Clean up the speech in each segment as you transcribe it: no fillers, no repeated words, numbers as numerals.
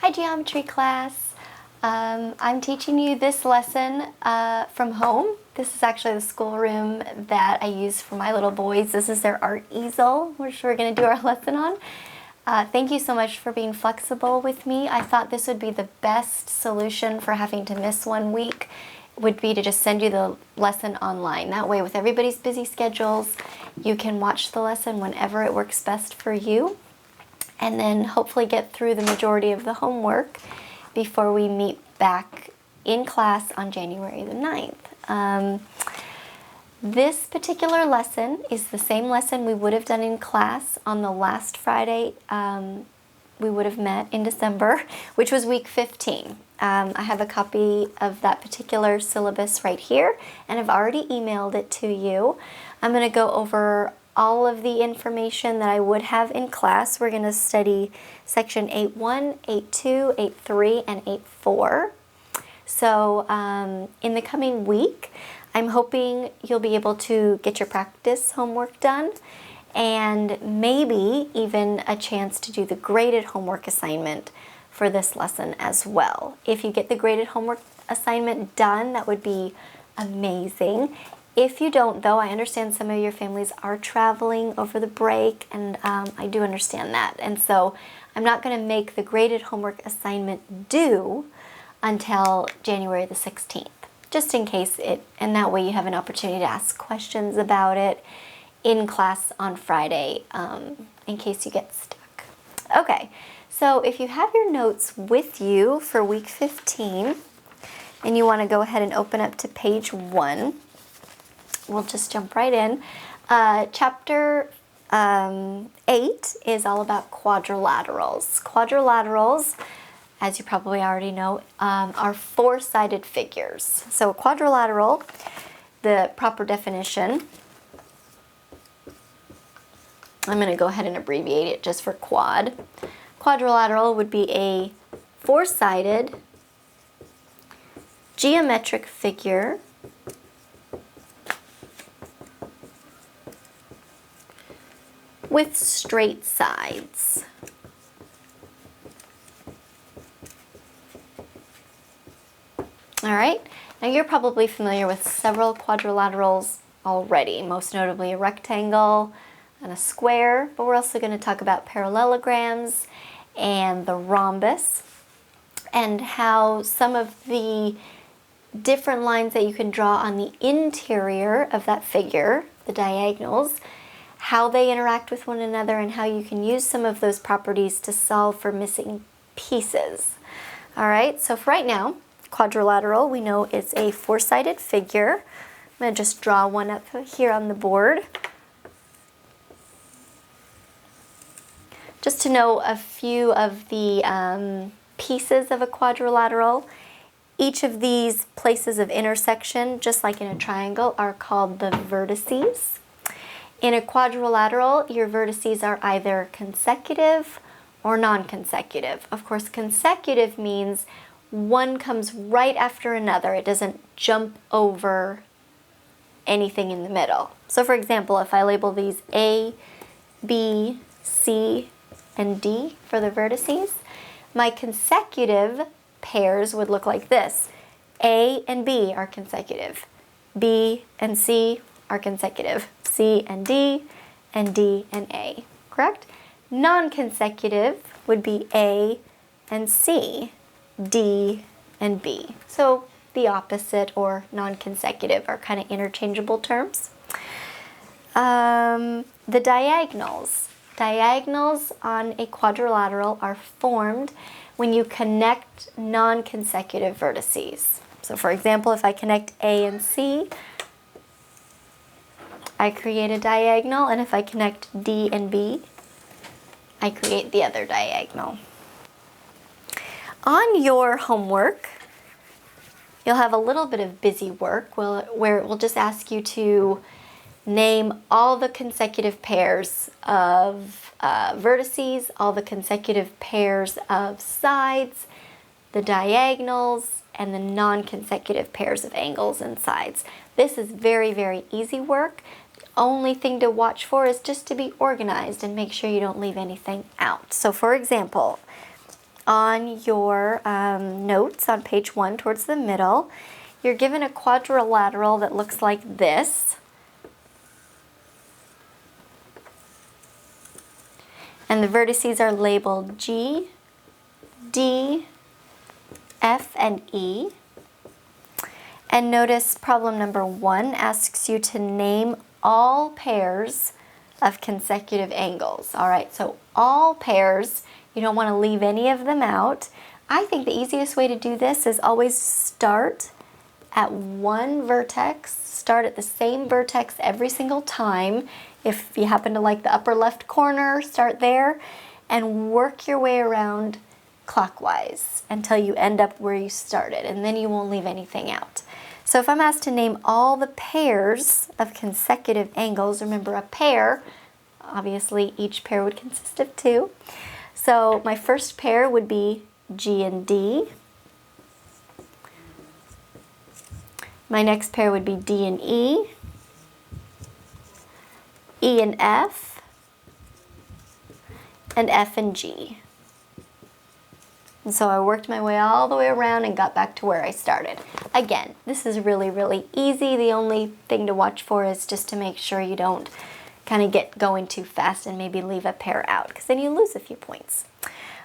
Hi, geometry class. I'm teaching you this lesson from home. This is actually the schoolroom that I use for my little boys. This is their art easel, which we're going to do our lesson on. Thank you so much for being flexible with me. I thought this would be the best solution for having to miss 1 week, would be to just send you the lesson online. That way, with everybody's busy schedules, you can watch the lesson whenever it works best for you, and then hopefully get through the majority of the homework before we meet back in class on January the 9th. This particular lesson is the same lesson we would have done in class on the last Friday we would have met in December, which was week 15. I have a copy of that particular syllabus right here, and I've already emailed it to you. I'm going to go over all of the information that I would have in class. We're going to study section 8.1, 8.2, 8.3, and 8.4. So in the coming week, I'm hoping you'll be able to get your practice homework done, and maybe even a chance to do the graded homework assignment for this lesson as well. If you get the graded homework assignment done, that would be amazing. If you don't, though, I understand some of your families are traveling over the break, and I do understand that. And so I'm not going to make the graded homework assignment due until January the 16th, just in case and that way you have an opportunity to ask questions about it in class on Friday, in case you get stuck. Okay, so if you have your notes with you for week 15, and you want to go ahead and open up to page 1, we'll just jump right in. Chapter 8 is all about quadrilaterals. Quadrilaterals, as you probably already know, are four-sided figures. So a quadrilateral, the proper definition, I'm going to go ahead and abbreviate it just for quad. Quadrilateral would be a four-sided geometric figure with straight sides. All right, now you're probably familiar with several quadrilaterals already, most notably a rectangle and a square, but we're also going to talk about parallelograms and the rhombus, and how some of the different lines that you can draw on the interior of that figure, the diagonals, how they interact with one another, and how you can use some of those properties to solve for missing pieces. All right, so for right now, quadrilateral, we know it's a four-sided figure. I'm going to just draw one up here on the board. Just to know a few of the pieces of a quadrilateral, each of these places of intersection, just like in a triangle, are called the vertices. In a quadrilateral, your vertices are either consecutive or non-consecutive. Of course, consecutive means one comes right after another. It doesn't jump over anything in the middle. So for example, if I label these A, B, C, and D for the vertices, my consecutive pairs would look like this. A and B are consecutive. B and C are consecutive. C and D and A, correct? Non-consecutive would be A and C, D and B. So the opposite or non-consecutive are kind of interchangeable terms. The diagonals. Diagonals on a quadrilateral are formed when you connect non-consecutive vertices. So for example, if I connect A and C, I create a diagonal, and if I connect D and B, I create the other diagonal. On your homework, you'll have a little bit of busy work where it will just ask you to name all the consecutive pairs of vertices, all the consecutive pairs of sides, the diagonals, and the non-consecutive pairs of angles and sides. This is very, very easy work. The only thing to watch for is just to be organized and make sure you don't leave anything out. So for example, on your notes on page 1 towards the middle, you're given a quadrilateral that looks like this. And the vertices are labeled G, D, F, and E. And notice problem number 1 asks you to name all pairs of consecutive angles. All right, so all pairs, you don't want to leave any of them out. I think the easiest way to do this is always start at one vertex, start at the same vertex every single time. If you happen to like the upper left corner, start there and work your way around clockwise until you end up where you started, and then you won't leave anything out. So if I'm asked to name all the pairs of consecutive angles, remember a pair, obviously each pair would consist of 2. So my first pair would be G and D. My next pair would be D and E, E and F, and F and G. And so I worked my way all the way around and got back to where I started. Again, this is really, really easy. The only thing to watch for is just to make sure you don't kind of get going too fast and maybe leave a pair out, because then you lose a few points.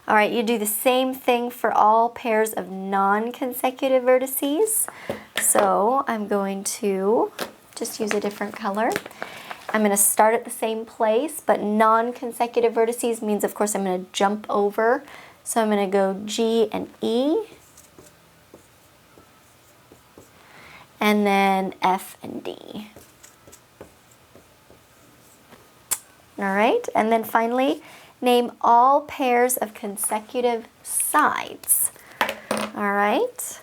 All right, you do the same thing for all pairs of non-consecutive vertices. So I'm going to just use a different color. I'm going to start at the same place, but non-consecutive vertices means, of course, I'm going to jump over. So I'm going to go G and E, and then F and D. All right, and then finally, name all pairs of consecutive sides. All right,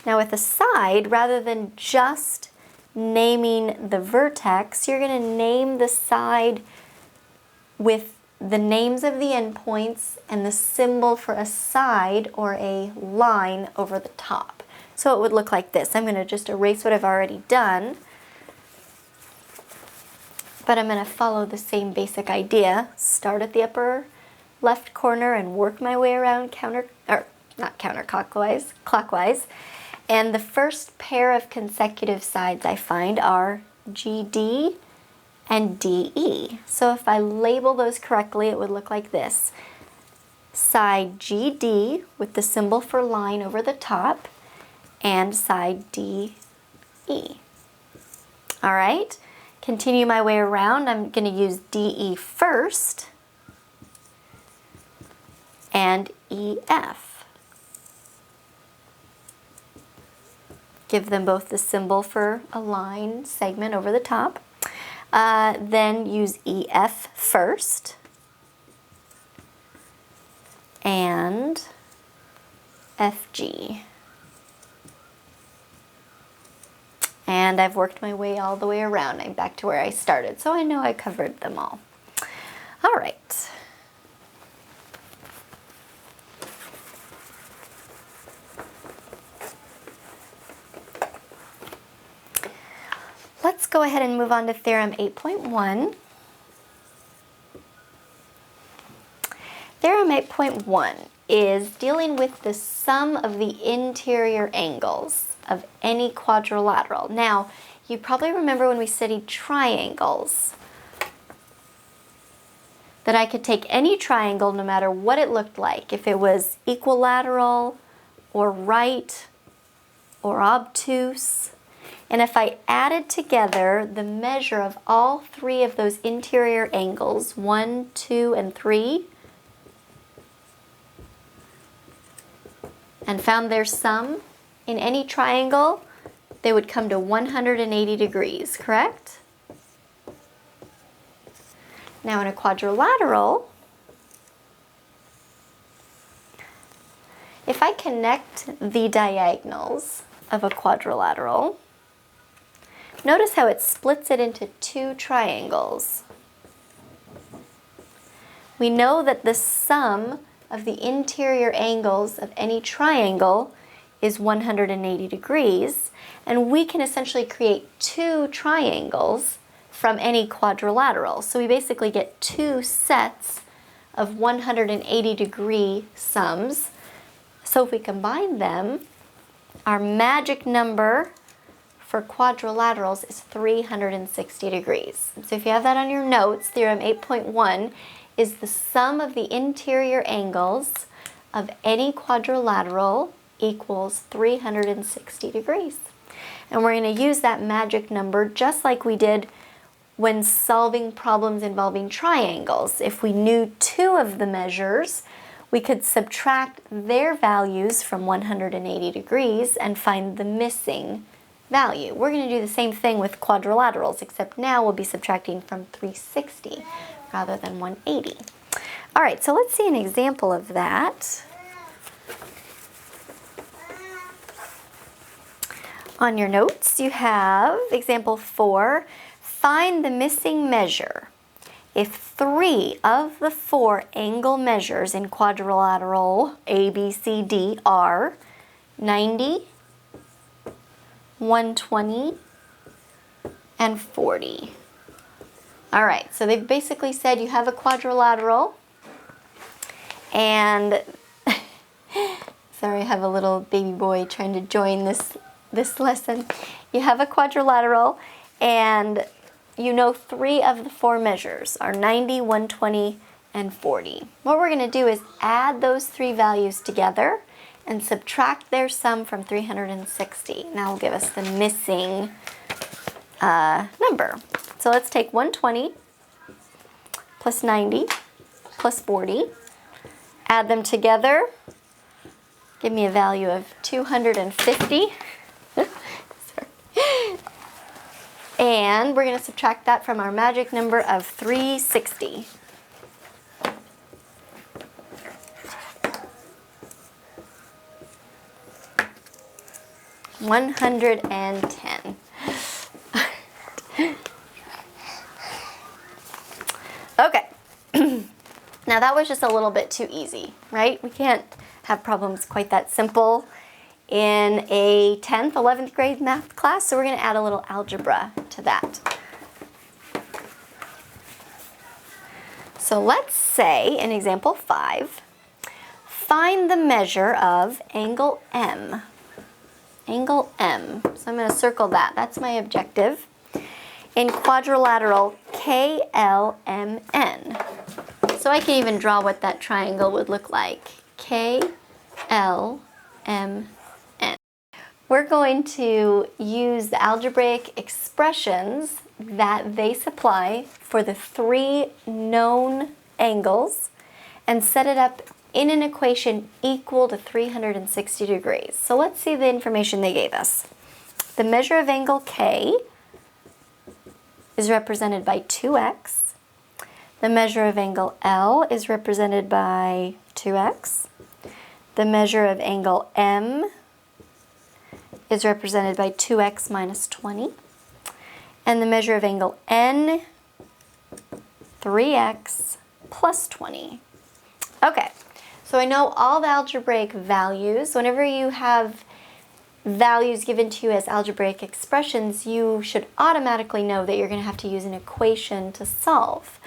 now with a side, rather than just naming the vertex, you're going to name the side with the names of the endpoints and the symbol for a side or a line over the top. So it would look like this. I'm going to just erase what I've already done, but I'm going to follow the same basic idea. Start at the upper left corner and work my way around clockwise. And the first pair of consecutive sides I find are GD and DE. So if I label those correctly, it would look like this. Side GD with the symbol for line over the top, and side DE. All right, continue my way around. I'm going to use DE first and EF. Give them both the symbol for a line segment over the top. Then use EF first and FG. And I've worked my way all the way around. I'm back to where I started, so I know I covered them all. All right. Let's go ahead and move on to Theorem 8.1. Theorem 8.1 is dealing with the sum of the interior angles of any quadrilateral. Now, you probably remember when we studied triangles that I could take any triangle no matter what it looked like, if it was equilateral or right or obtuse. And if I added together the measure of all 3 of those interior angles, 1, 2, and 3, and found their sum in any triangle, they would come to 180 degrees, correct? Now in a quadrilateral, if I connect the diagonals of a quadrilateral, notice how it splits it into 2 triangles. We know that the sum of the interior angles of any triangle is 180 degrees, and we can essentially create 2 triangles from any quadrilateral. So we basically get 2 sets of 180-degree sums. So if we combine them, our magic number for quadrilaterals is 360 degrees. So if you have that on your notes, Theorem 8.1 is the sum of the interior angles of any quadrilateral equals 360 degrees. And we're going to use that magic number just like we did when solving problems involving triangles. If we knew two of the measures, we could subtract their values from 180 degrees and find the missing value. We're going to do the same thing with quadrilaterals, except now we'll be subtracting from 360 rather than 180. All right, so let's see an example of that. On your notes, you have example 4. Find the missing measure if 3 of the 4 angle measures in quadrilateral ABCD are 90, 120, and 40. All right, so they've basically said you have a quadrilateral, and sorry, I have a little baby boy trying to join this lesson. You have a quadrilateral, and you know 3 of the 4 measures are 90, 120, and 40. What we're going to do is add those 3 values together and subtract their sum from 360. And that will give us the missing number. So let's take 120 plus 90 plus 40, add them together, give me a value of 250. And we're going to subtract that from our magic number of 360. $110. Okay. Now that was just a little bit too easy, right? We can't have problems quite that simple in a 10th, 11th grade math class, so we're going to add a little algebra to that. So let's say in example 5, find the measure of angle M. Angle M. So I'm going to circle that. That's my objective. In quadrilateral KLMN. So I can even draw what that triangle would look like. KLMN. We're going to use the algebraic expressions that they supply for the 3 known angles and set it up in an equation equal to 360 degrees. So let's see the information they gave us. The measure of angle K is represented by 2x. The measure of angle L is represented by 2x. The measure of angle M is represented by 2x minus 20. And the measure of angle N, 3x plus 20. Okay, so I know all the algebraic values. Whenever you have values given to you as algebraic expressions, you should automatically know that you're going to have to use an equation to solve.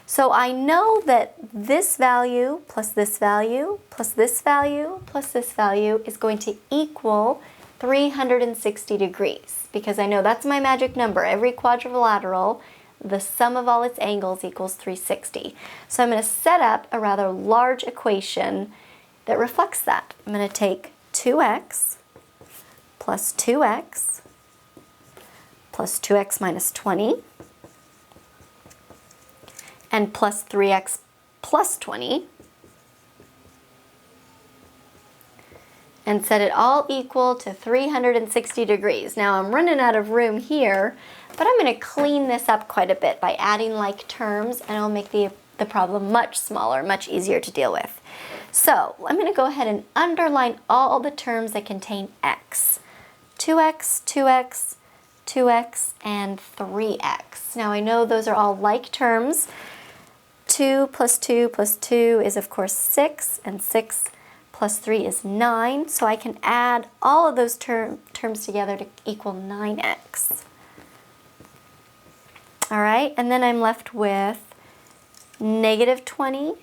So I know that this value plus this value plus this value plus this value is going to equal 360 degrees, because I know that's my magic number. Every quadrilateral, the sum of all its angles equals 360. So I'm going to set up a rather large equation that reflects that. I'm going to take 2x plus 2x plus 2x minus 20 and plus 3x plus 20 and set it all equal to 360 degrees. Now I'm running out of room here, but I'm going to clean this up quite a bit by adding like terms, and it'll make the problem much smaller, much easier to deal with. So I'm going to go ahead and underline all the terms that contain x. 2x, 2x, 2x, and 3x. Now I know those are all like terms. 2 plus 2 plus 2 is of course 6, and 6 plus 3 is 9, so I can add all of those terms together to equal 9x. All right, and then I'm left with negative 20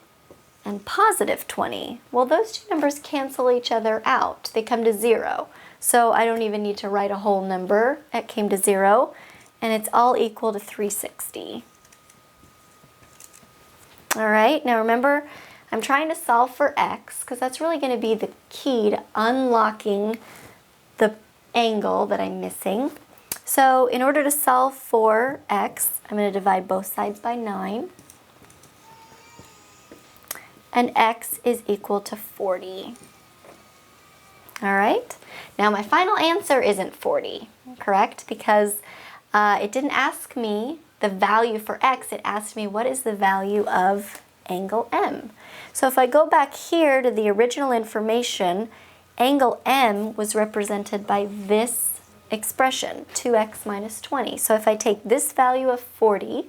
and positive 20. Well, those two numbers cancel each other out. They come to 0. So I don't even need to write a whole number. It came to 0, and it's all equal to 360. All right, now remember, I'm trying to solve for x because that's really going to be the key to unlocking the angle that I'm missing. So in order to solve for x, I'm going to divide both sides by 9. And x is equal to 40. All right, now my final answer isn't 40, correct? Because it didn't ask me the value for x, it asked me what is the value of angle M. So if I go back here to the original information, angle M was represented by this expression, 2x minus 20. So if I take this value of 40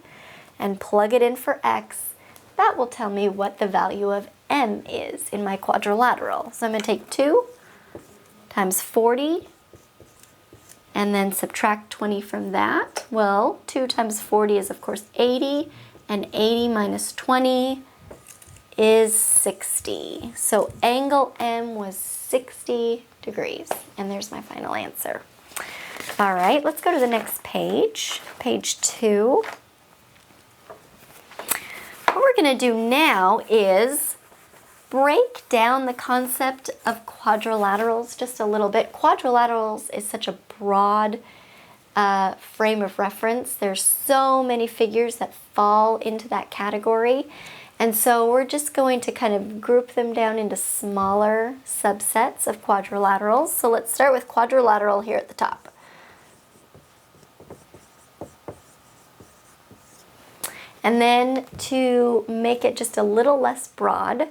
and plug it in for x, that will tell me what the value of M is in my quadrilateral. So I'm going to take 2 times 40 and then subtract 20 from that. Well, 2 times 40 is of course 80, and 80 minus 20 is 60. So angle M was 60 degrees, and there's my final answer. All right, let's go to the next page, page 2. What we're going to do now is break down the concept of quadrilaterals just a little bit. Quadrilaterals is such a broad frame of reference. There's so many figures that fall into that category. And so we're just going to kind of group them down into smaller subsets of quadrilaterals. So let's start with quadrilateral here at the top. And then to make it just a little less broad,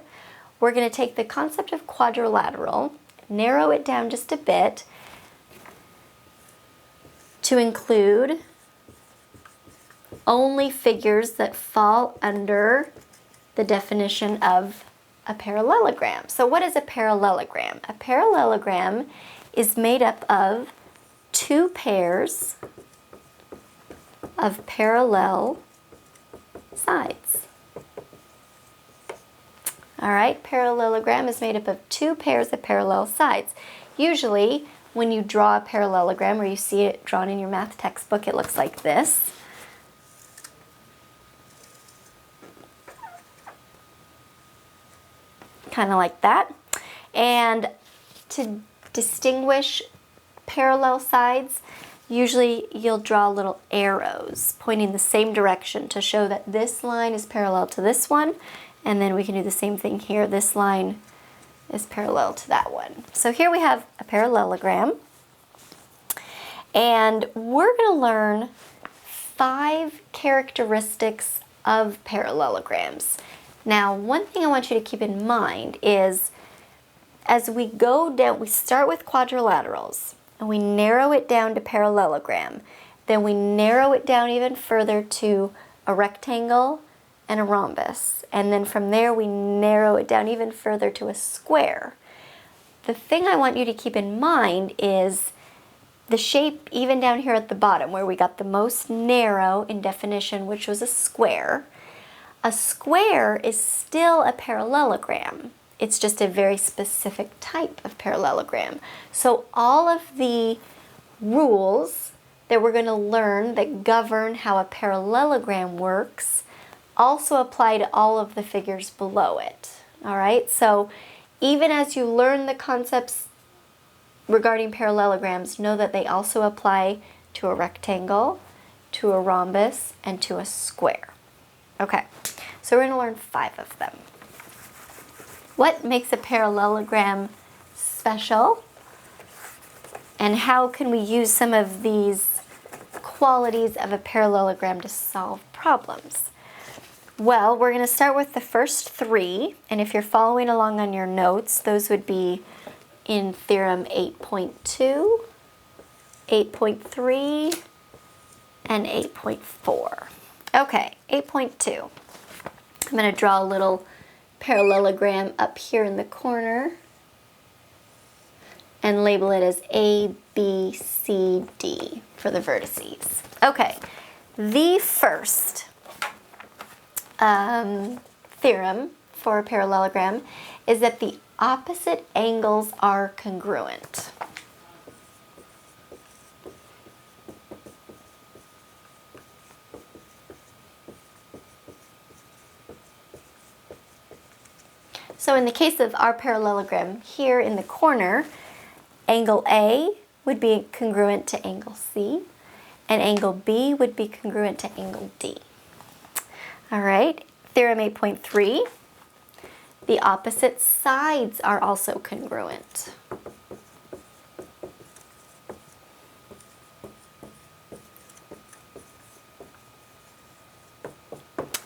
we're going to take the concept of quadrilateral, narrow it down just a bit to include only figures that fall under the definition of a parallelogram. So what is a parallelogram? A parallelogram is made up of two pairs of parallel sides. All right, parallelogram is made up of two pairs of parallel sides. Usually, when you draw a parallelogram or you see it drawn in your math textbook, it looks like this. Kind of like that. And to distinguish parallel sides, usually you'll draw little arrows pointing the same direction to show that this line is parallel to this one, and then we can do the same thing here. This line is parallel to that one. So here we have a parallelogram, and we're going to learn 5 characteristics of parallelograms. Now, one thing I want you to keep in mind is as we go down, we start with quadrilaterals, and we narrow it down to parallelogram. Then we narrow it down even further to a rectangle and a rhombus. And then from there, we narrow it down even further to a square. The thing I want you to keep in mind is the shape even down here at the bottom where we got the most narrow in definition, which was a square. A square is still a parallelogram. It's just a very specific type of parallelogram. So all of the rules that we're going to learn that govern how a parallelogram works also apply to all of the figures below it. All right, so even as you learn the concepts regarding parallelograms, know that they also apply to a rectangle, to a rhombus, and to a square. Okay, so we're going to learn 5 of them. What makes a parallelogram special? And how can we use some of these qualities of a parallelogram to solve problems? Well, we're going to start with the first 3, and if you're following along on your notes, those would be in Theorem 8.2, 8.3, and 8.4. Okay, 8.2. I'm going to draw a little parallelogram up here in the corner and label it as A, B, C, D for the vertices. Okay, the first theorem for a parallelogram is that the opposite angles are congruent. So in the case of our parallelogram here in the corner, angle A would be congruent to angle C, and angle B would be congruent to angle D. All right, theorem 8.3, the opposite sides are also congruent.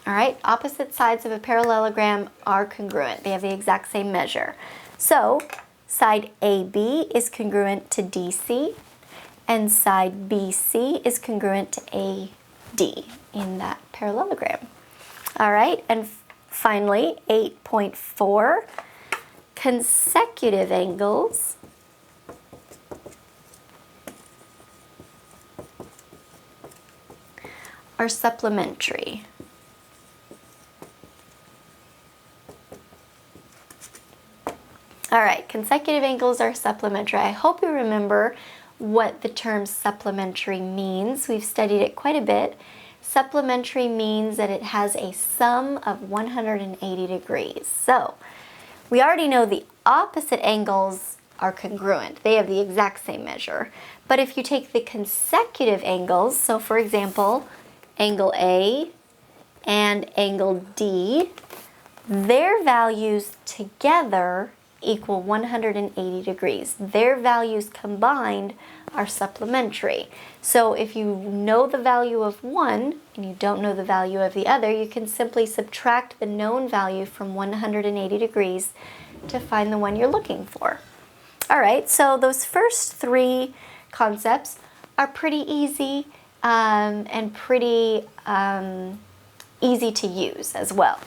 All right, opposite sides of a parallelogram are congruent. They have the exact same measure. So side AB is congruent to DC, and side BC is congruent to AD in that parallelogram. All right, and finally, 8.4, consecutive angles are supplementary. All right, consecutive angles are supplementary. I hope you remember what the term supplementary means. We've studied it quite a bit. Supplementary means that it has a sum of 180 degrees. So we already know the opposite angles are congruent. They have the exact same measure. But if you take the consecutive angles, so for example, angle A and angle D, their values together equal 180 degrees. Their values combined are supplementary. So if you know the value of one and you don't know the value of the other, you can simply subtract the known value from 180 degrees to find the one you're looking for. All right, so those first three concepts are pretty easy and pretty easy to use as well.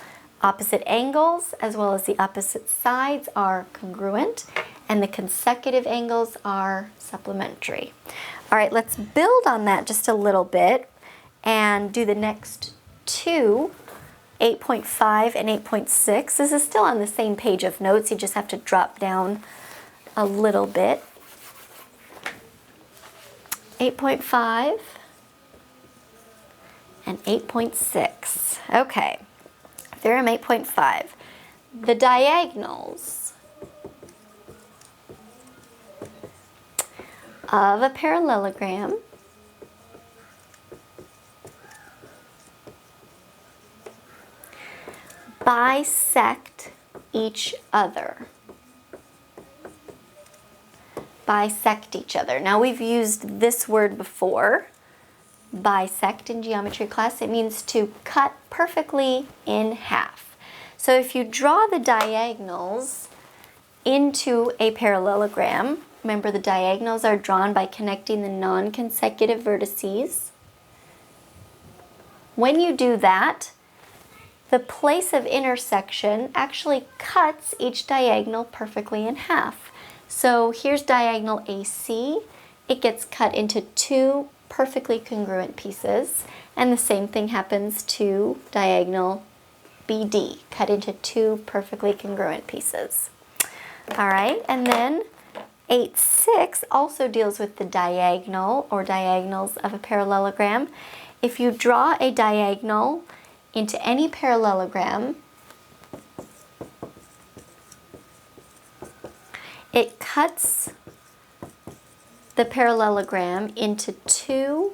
Opposite angles as well as the opposite sides are congruent, and the consecutive angles are supplementary. All right, let's build on that just a little bit and do the next two, 8.5 and 8.6. This is still on the same page of notes. You just have to drop down a little bit. 8.5 and 8.6. Okay. Theorem 8.5, the diagonals of a parallelogram bisect each other. Bisect each other. Now we've used this word before. Bisect in geometry class, it means to cut perfectly in half. So if you draw the diagonals into a parallelogram, remember the diagonals are drawn by connecting the non-consecutive vertices. When you do that, the place of intersection actually cuts each diagonal perfectly in half. So here's diagonal AC. It gets cut into two perfectly congruent pieces, and the same thing happens to diagonal BD, cut into two perfectly congruent pieces. All right, and then 8.6 also deals with the diagonal or diagonals of a parallelogram. If you draw a diagonal into any parallelogram, it cuts the parallelogram into two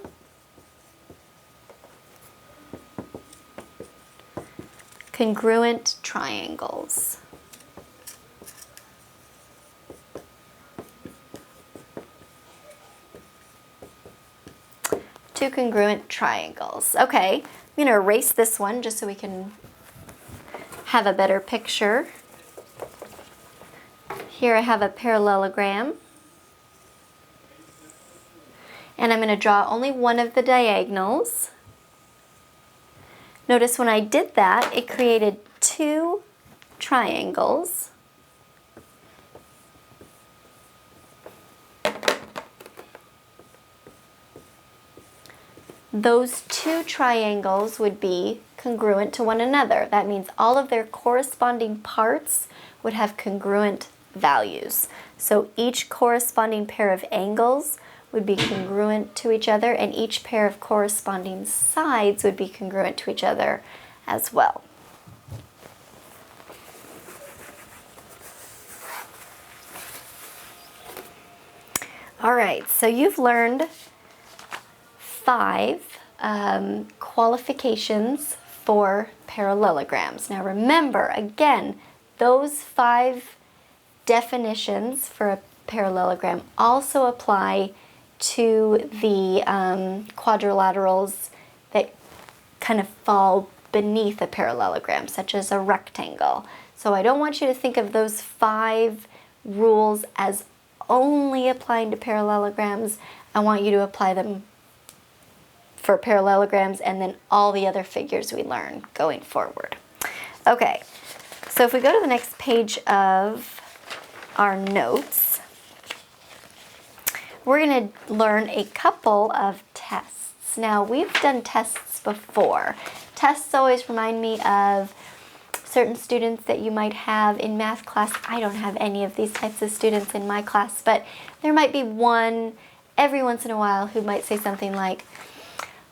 congruent triangles. Two congruent triangles. Okay, I'm going to erase this one just so we can have a better picture. Here I have a parallelogram. And I'm going to draw only one of the diagonals. Notice when I did that, it created two triangles. Those two triangles would be congruent to one another. That means all of their corresponding parts would have congruent values. So each corresponding pair of angles would be congruent to each other, and each pair of corresponding sides would be congruent to each other as well. All right, so you've learned 5 qualifications for parallelograms. Now remember, again, those 5 definitions for a parallelogram also apply to the quadrilaterals that kind of fall beneath a parallelogram, such as a rectangle. So I don't want you to think of those 5 rules as only applying to parallelograms. I want you to apply them for parallelograms and then all the other figures we learn going forward. Okay, so if we go to the next page of our notes, we're going to learn a couple of tests. Now, we've done tests before. Tests always remind me of certain students that you might have in math class. I don't have any of these types of students in my class, but there might be one every once in a while who might say something like,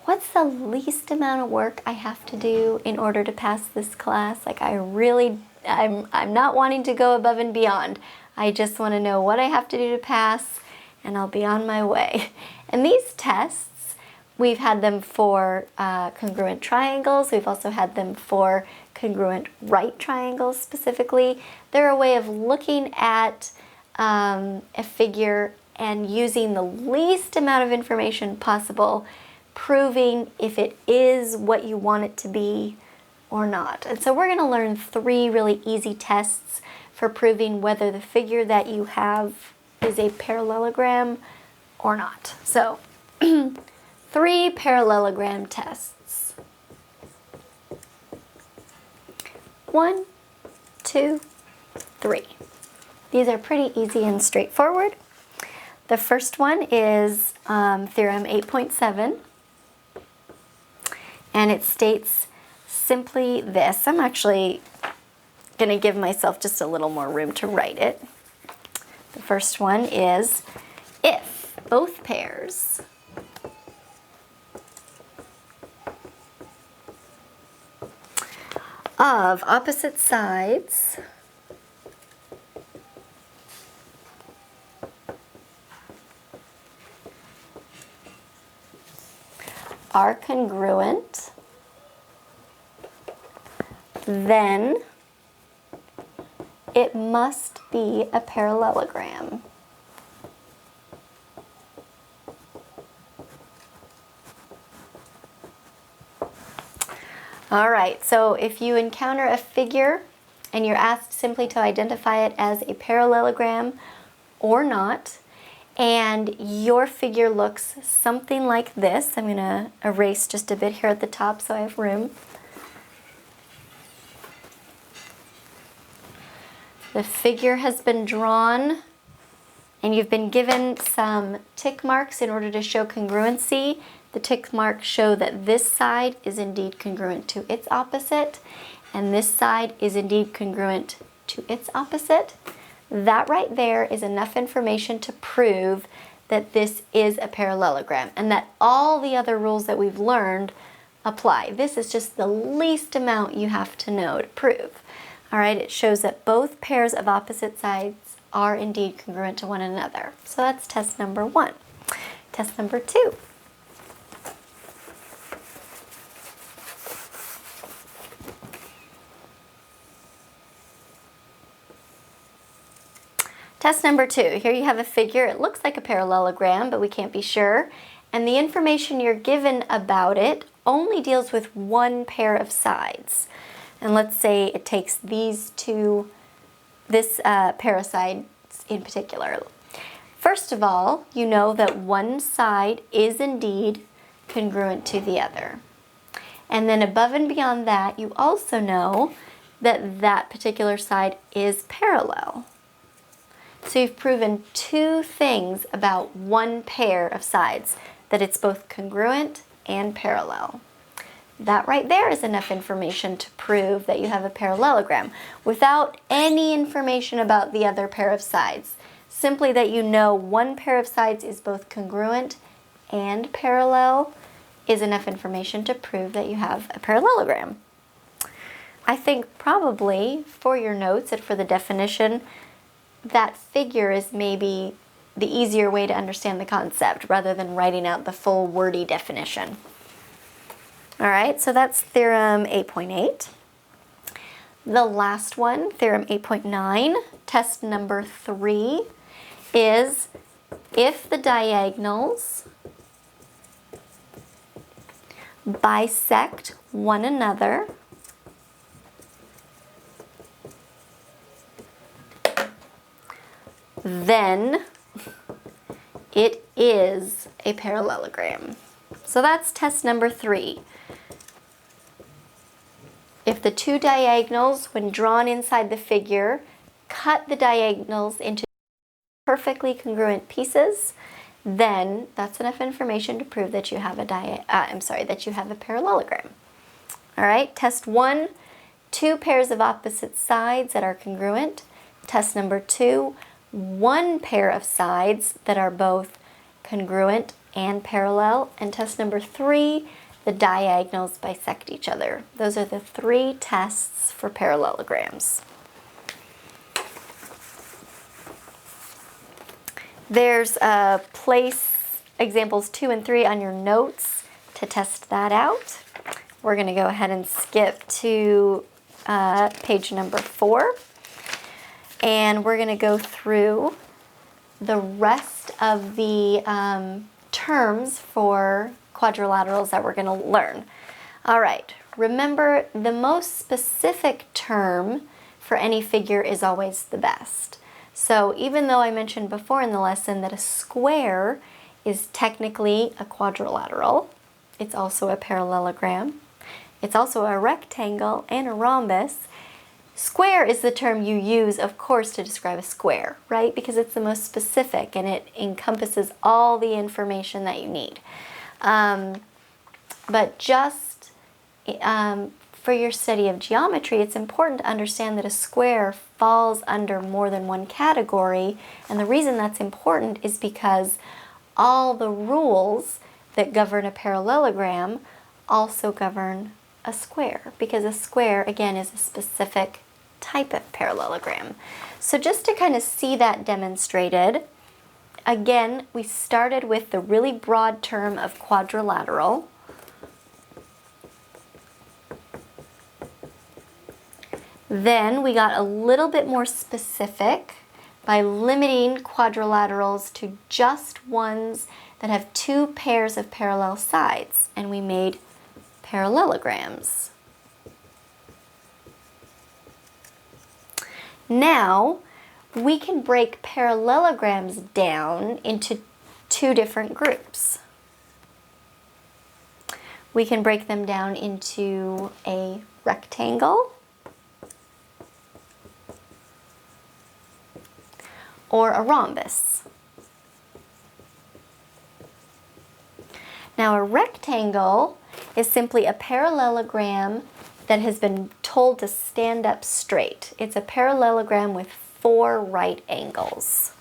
what's the least amount of work I have to do in order to pass this class? Like I'm not wanting to go above and beyond. I just want to know what I have to do to pass, and I'll be on my way. And these tests, we've had them for congruent triangles. We've also had them for congruent right triangles specifically. They're a way of looking at a figure and using the least amount of information possible, proving if it is what you want it to be or not. And so we're going to learn 3 really easy tests for proving whether the figure that you have is a parallelogram or not. So 3 parallelogram tests. 1, 2, 3. These are pretty easy and straightforward. The first one is Theorem 8.7, and it states simply this. I'm actually going to give myself just a little more room to write it. The first one is, if both pairs of opposite sides are congruent, then it must be a parallelogram. All right, so if you encounter a figure and you're asked simply to identify it as a parallelogram or not, and your figure looks something like this. I'm going to erase just a bit here at the top so I have room. The figure has been drawn, and you've been given some tick marks in order to show congruency. The tick marks show that this side is indeed congruent to its opposite, and this side is indeed congruent to its opposite. That right there is enough information to prove that this is a parallelogram and that all the other rules that we've learned apply. This is just the least amount you have to know to prove. All right, it shows that both pairs of opposite sides are indeed congruent to one another. So that's test number 1. Test number 2. Test number 2, here you have a figure. It looks like a parallelogram, but we can't be sure. And the information you're given about it only deals with one pair of sides. And let's say it takes these two, this pair of sides in particular. First of all, you know that one side is indeed congruent to the other. And then above and beyond that, you also know that that particular side is parallel. So you've proven 2 things about one pair of sides, that it's both congruent and parallel. That right there is enough information to prove that you have a parallelogram without any information about the other pair of sides. Simply that you know one pair of sides is both congruent and parallel is enough information to prove that you have a parallelogram. I think probably for your notes and for the definition, that figure is maybe the easier way to understand the concept rather than writing out the full wordy definition. All right, so that's theorem 8.8. The last one, theorem 8.9, test number 3, is if the diagonals bisect one another, then it is a parallelogram. So that's test number 3. If the two diagonals, when drawn inside the figure, cut the diagonals into perfectly congruent pieces, then that's enough information to prove that you have that you have a parallelogram. All right, test 1, 2 pairs of opposite sides that are congruent. Test number 2, 1 pair of sides that are both congruent and parallel. And test number 3, the diagonals bisect each other. Those are the 3 tests for parallelograms. There's examples 2 and 3 on your notes to test that out. We're going to go ahead and skip to page number 4. And we're going to go through the rest of the terms for quadrilaterals that we're going to learn. All right, remember the most specific term for any figure is always the best. So even though I mentioned before in the lesson that a square is technically a quadrilateral, it's also a parallelogram, it's also a rectangle and a rhombus, square is the term you use, of course, to describe a square, right? Because it's the most specific and it encompasses all the information that you need. But just for your study of geometry, it's important to understand that a square falls under more than one category. And the reason that's important is because all the rules that govern a parallelogram also govern a square, because a square, again, is a specific type of parallelogram. So just to kind of see that demonstrated, again, we started with the really broad term of quadrilateral. Then we got a little bit more specific by limiting quadrilaterals to just ones that have 2 pairs of parallel sides, and we made parallelograms. Now, we can break parallelograms down into 2 different groups. We can break them down into a rectangle or a rhombus. Now, a rectangle is simply a parallelogram that has been told to stand up straight. It's a parallelogram with 4 right angles.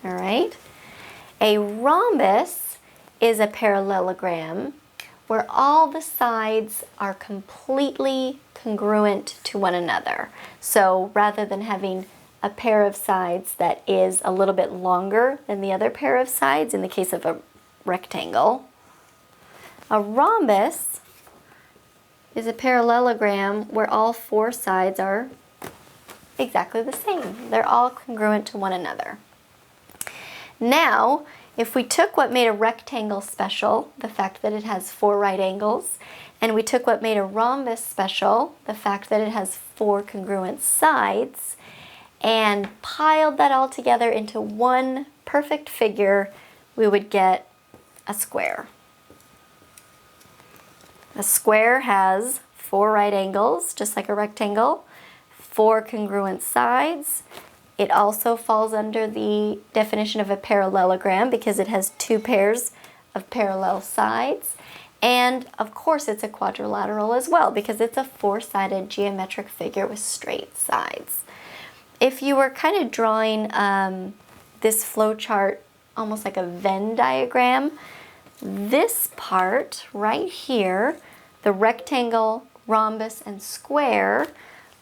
All right. A rhombus is a parallelogram where all the sides are completely congruent to one another. So rather than having a pair of sides that is a little bit longer than the other pair of sides in the case of a rectangle, a rhombus is a parallelogram where all 4 sides are exactly the same. They're all congruent to one another. Now, if we took what made a rectangle special, the fact that it has 4 right angles, and we took what made a rhombus special, the fact that it has 4 congruent sides, and piled that all together into one perfect figure, we would get a square. A square has 4 right angles, just like a rectangle, four congruent sides. It also falls under the definition of a parallelogram because it has two pairs of parallel sides. And of course it's a quadrilateral as well because it's a four-sided geometric figure with straight sides. If you were kind of drawing this flow chart almost like a Venn diagram, this part right here, the rectangle, rhombus, and square,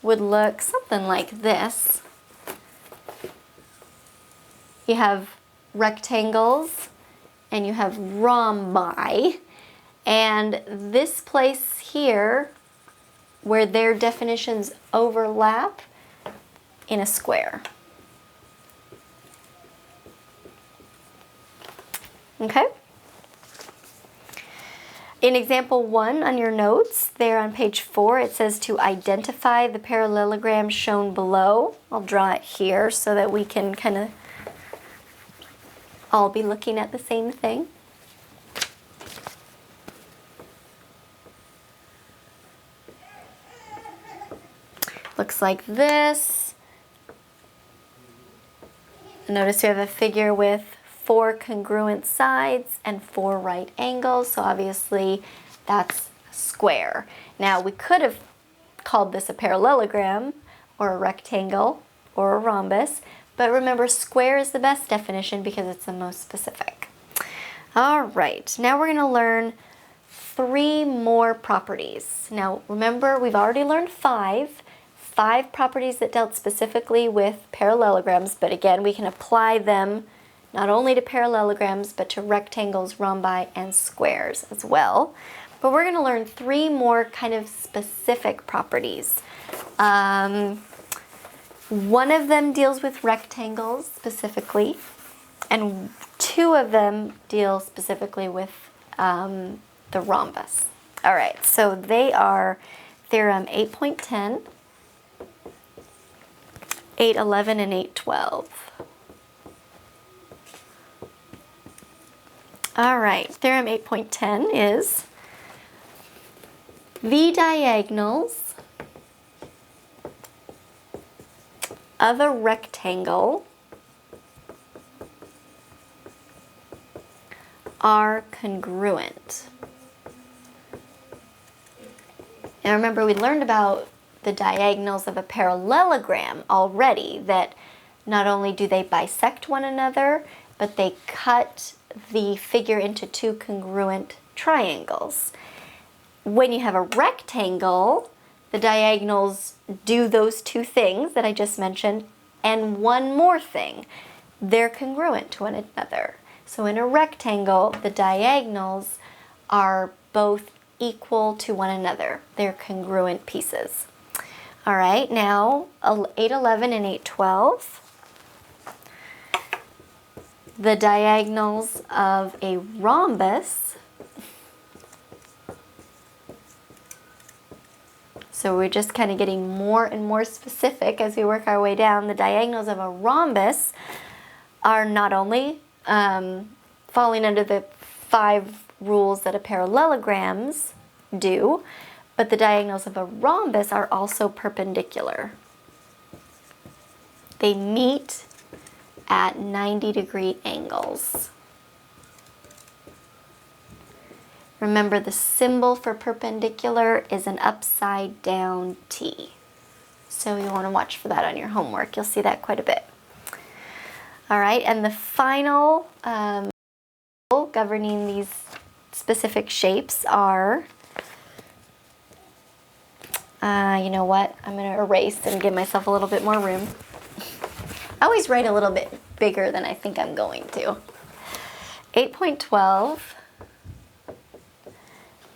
would look something like this. You have rectangles and you have rhombi, and this place here where their definitions overlap in a square. Okay? In example 1 on your notes, there on page 4, it says to identify the parallelogram shown below. I'll draw it here so that we can kind of all be looking at the same thing. Looks like this. Notice we have a figure with four congruent sides and four right angles, so obviously that's a square. Now we could have called this a parallelogram or a rectangle or a rhombus, but remember square is the best definition because it's the most specific. All right, now we're going to learn 3 more properties. Now remember we've already learned 5 properties that dealt specifically with parallelograms, but again we can apply them not only to parallelograms, but to rectangles, rhombi, and squares as well. But we're going to learn 3 more kind of specific properties. One of them deals with rectangles specifically, and 2 of them deal specifically with the rhombus. All right, so they are theorem 8.10, 8.11, and 8.12. All right, theorem 8.10 is the diagonals of a rectangle are congruent. Now remember, we learned about the diagonals of a parallelogram already, that not only do they bisect one another, but they cut the figure into 2 congruent triangles. When you have a rectangle, the diagonals do those 2 things that I just mentioned, and one more thing. They're congruent to one another. So in a rectangle, the diagonals are both equal to one another. They're congruent pieces. All right, now 8.11 and 8.12. The diagonals of a rhombus, so we're just kind of getting more and more specific as we work our way down. The diagonals of a rhombus are not only falling under the 5 rules that a parallelograms do, but the diagonals of a rhombus are also perpendicular. They meet at 90-degree angles. Remember, the symbol for perpendicular is an upside down T. So you want to watch for that on your homework. You'll see that quite a bit. All right, and the final governing these specific shapes are, you know what, I'm going to erase and give myself a little bit more room. I always write a little bit bigger than I think I'm going to. 8.12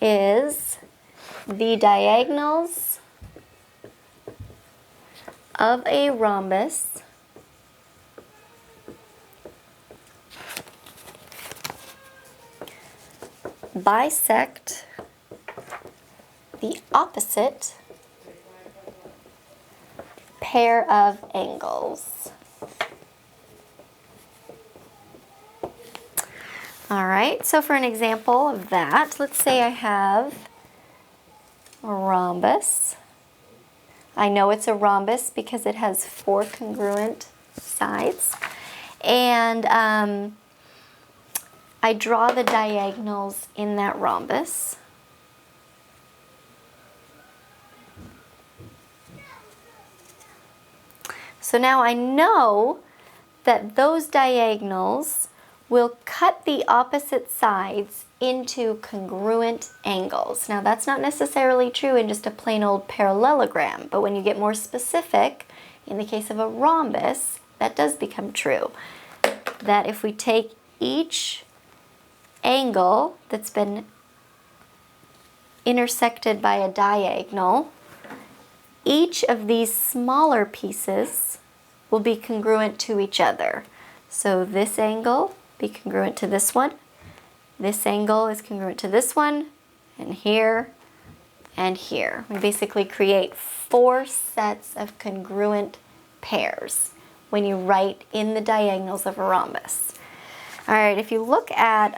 is the diagonals of a rhombus bisect the opposite pair of angles. All right, so for an example of that, let's say I have a rhombus. I know it's a rhombus because it has 4 congruent sides. And I draw the diagonals in that rhombus. So now I know that those diagonals will cut the opposite sides into congruent angles. Now that's not necessarily true in just a plain old parallelogram, but when you get more specific, in the case of a rhombus, that does become true. That if we take each angle that's been intersected by a diagonal, each of these smaller pieces will be congruent to each other. So this angle be congruent to this one. This angle is congruent to this one, and here, and here. We basically create 4 sets of congruent pairs when you write in the diagonals of a rhombus. All right, if you look at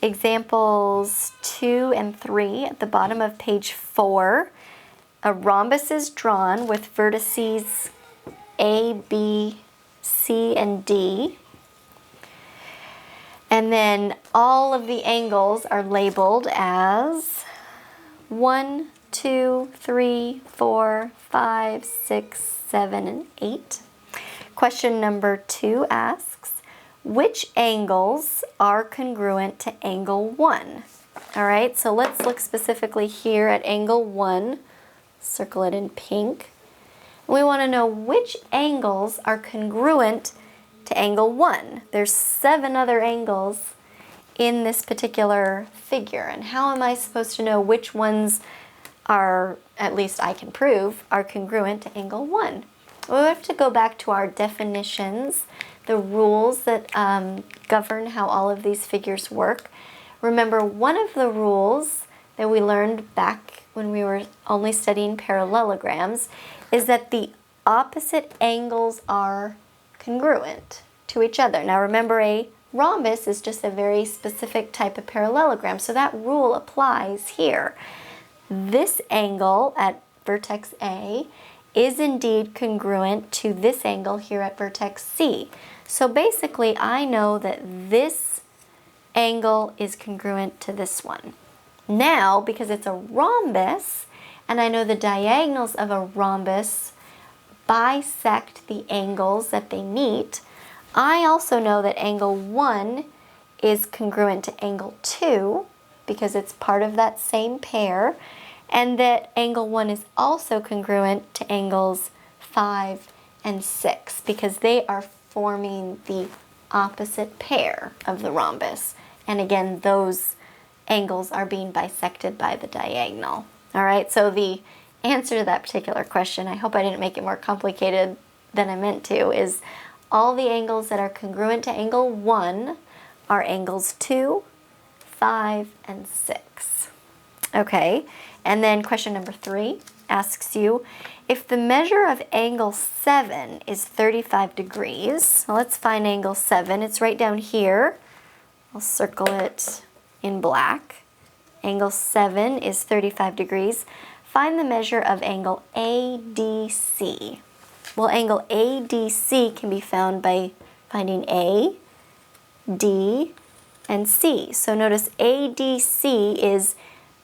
examples 2 and 3 at the bottom of page 4, a rhombus is drawn with vertices A, B, C, and D. And then all of the angles are labeled as 1, 2, 3, 4, 5, 6, 7, and 8. Question number 2 asks, which angles are congruent to angle 1? All right, so let's look specifically here at angle 1. Circle it in pink. We want to know which angles are congruent to angle 1. There's 7 other angles in this particular figure, and how am I supposed to know which ones are, at least I can prove, are congruent to angle 1? Well, we have to go back to our definitions, the rules that govern how all of these figures work. Remember, one of the rules that we learned back when we were only studying parallelograms is that the opposite angles are congruent to each other. Now remember, a rhombus is just a very specific type of parallelogram, so that rule applies here. This angle at vertex A is indeed congruent to this angle here at vertex C. So basically, I know that this angle is congruent to this one. Now, because it's a rhombus, and I know the diagonals of a rhombus bisect the angles that they meet, I also know that angle 1 is congruent to angle 2 because it's part of that same pair, and that angle 1 is also congruent to angles 5 and 6 because they are forming the opposite pair of the rhombus. And again, those angles are being bisected by the diagonal. All right, so the answer to that particular question, I hope I didn't make it more complicated than I meant to, is all the angles that are congruent to angle 1 are angles 2, 5, and 6. Okay, and then question number 3 asks you, if the measure of angle 7 is 35 degrees, so let's find angle 7. It's right down here. I'll circle it in black. Angle 7 is 35 degrees. Find the measure of angle ADC. Well, angle ADC can be found by finding A, D, and C. So notice ADC is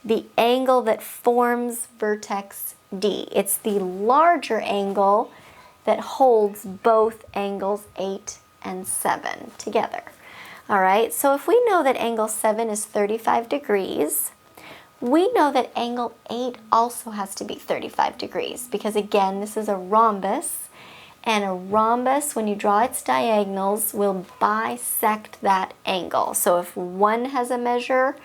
the angle that forms vertex D. It's the larger angle that holds both angles 8 and 7 together. All right, so if we know that angle 7 is 35 degrees, we know that angle 8 also has to be 35 degrees because, again, this is a rhombus, and a rhombus, when you draw its diagonals, will bisect that angle. So if one has a measure,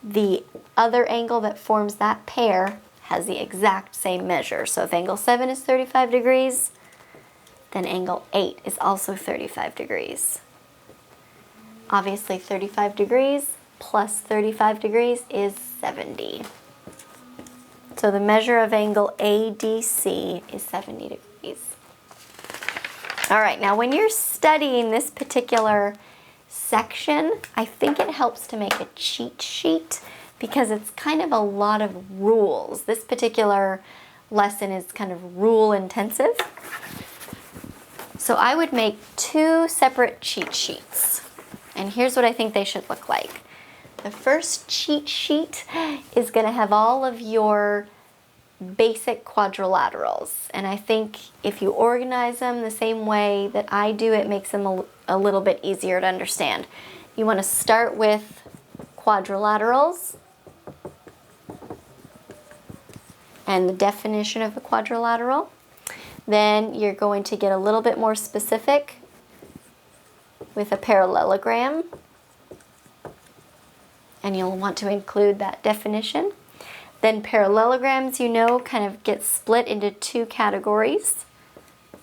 the other angle that forms that pair has the exact same measure. So if angle 7 is 35 degrees, then angle 8 is also 35 degrees. Obviously, 35 degrees plus 35 degrees is 70. So the measure of angle ADC is 70 degrees. All right, now when you're studying this particular section, I think it helps to make a cheat sheet because it's kind of a lot of rules. This particular lesson is kind of rule intensive. So I would make 2 separate cheat sheets. And here's what I think they should look like. The first cheat sheet is going to have all of your basic quadrilaterals. And I think if you organize them the same way that I do, it makes them a little bit easier to understand. You want to start with quadrilaterals and the definition of a quadrilateral. Then you're going to get a little bit more specific with a parallelogram, and you'll want to include that definition. Then parallelograms, you know, kind of get split into 2 categories,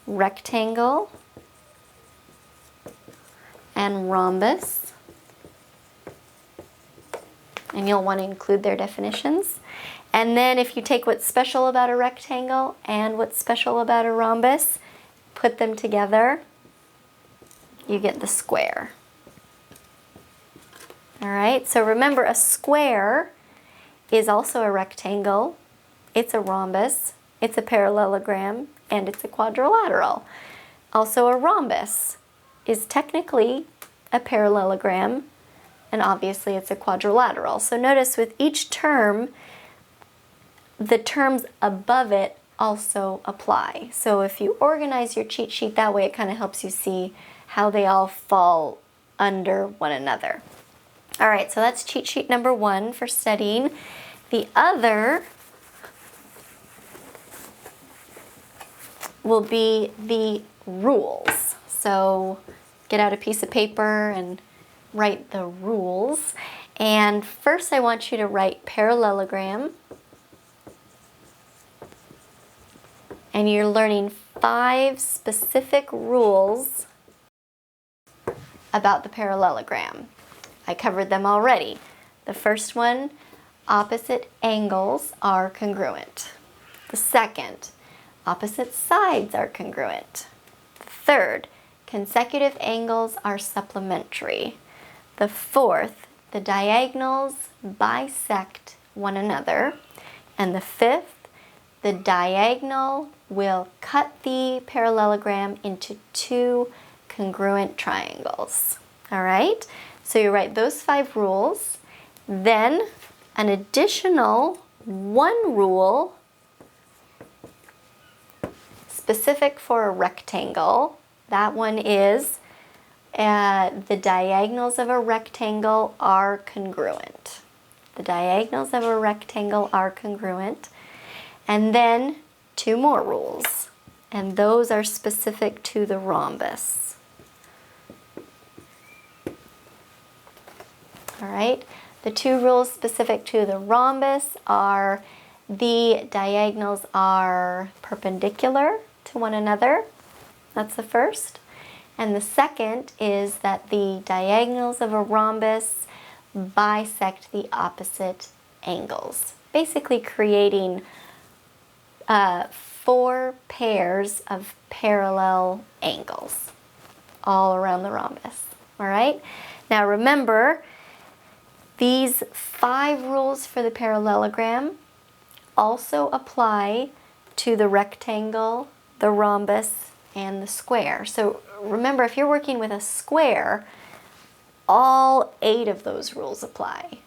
rectangle and rhombus. And you'll want to include their definitions. And then if you take what's special about a rectangle and what's special about a rhombus, put them together, you get the square. All right, so remember, a square is also a rectangle, it's a rhombus, it's a parallelogram, and it's a quadrilateral. Also, a rhombus is technically a parallelogram, and obviously it's a quadrilateral. So notice with each term, the terms above it also apply. So if you organize your cheat sheet that way, it kind of helps you see how they all fall under one another. All right, so that's cheat sheet number 1 for studying. The other will be the rules. So get out a piece of paper and write the rules. And first I want you to write parallelogram. And you're learning 5 specific rules about the parallelogram. I covered them already. The first one, opposite angles are congruent. The second, opposite sides are congruent. The third, consecutive angles are supplementary. The fourth, the diagonals bisect one another. And the fifth, the diagonal will cut the parallelogram into 2 congruent triangles. All right, so you write those 5 rules. Then an additional 1 rule specific for a rectangle. That one is the diagonals of a rectangle are congruent. The diagonals of a rectangle are congruent. And then 2 more rules, and those are specific to the rhombus. All right, the 2 rules specific to the rhombus are the diagonals are perpendicular to one another. That's the first. And the second is that the diagonals of a rhombus bisect the opposite angles, basically creating 4 pairs of parallel angles all around the rhombus. All right, now remember, these 5 rules for the parallelogram also apply to the rectangle, the rhombus, and the square. So remember, if you're working with a square, all 8 of those rules apply.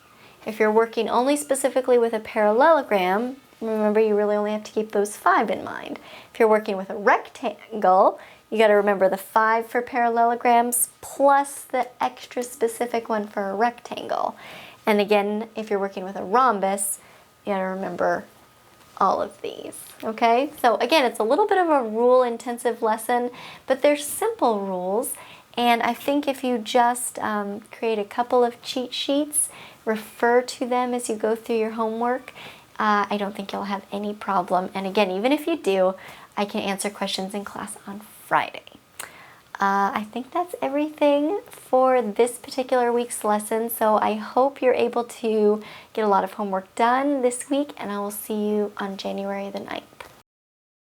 If you're working only specifically with a parallelogram, remember, you really only have to keep those 5 in mind. If you're working with a rectangle, you got to remember the 5 for parallelograms plus the extra specific one for a rectangle. And again, if you're working with a rhombus, you got to remember all of these, okay? So again, it's a little bit of a rule-intensive lesson, but they're simple rules. And I think if you just create a couple of cheat sheets, refer to them as you go through your homework, I don't think you'll have any problem. And again, even if you do, I can answer questions in class on Friday. I think that's everything for this particular week's lesson. So I hope you're able to get a lot of homework done this week, and I will see you on January the 9th.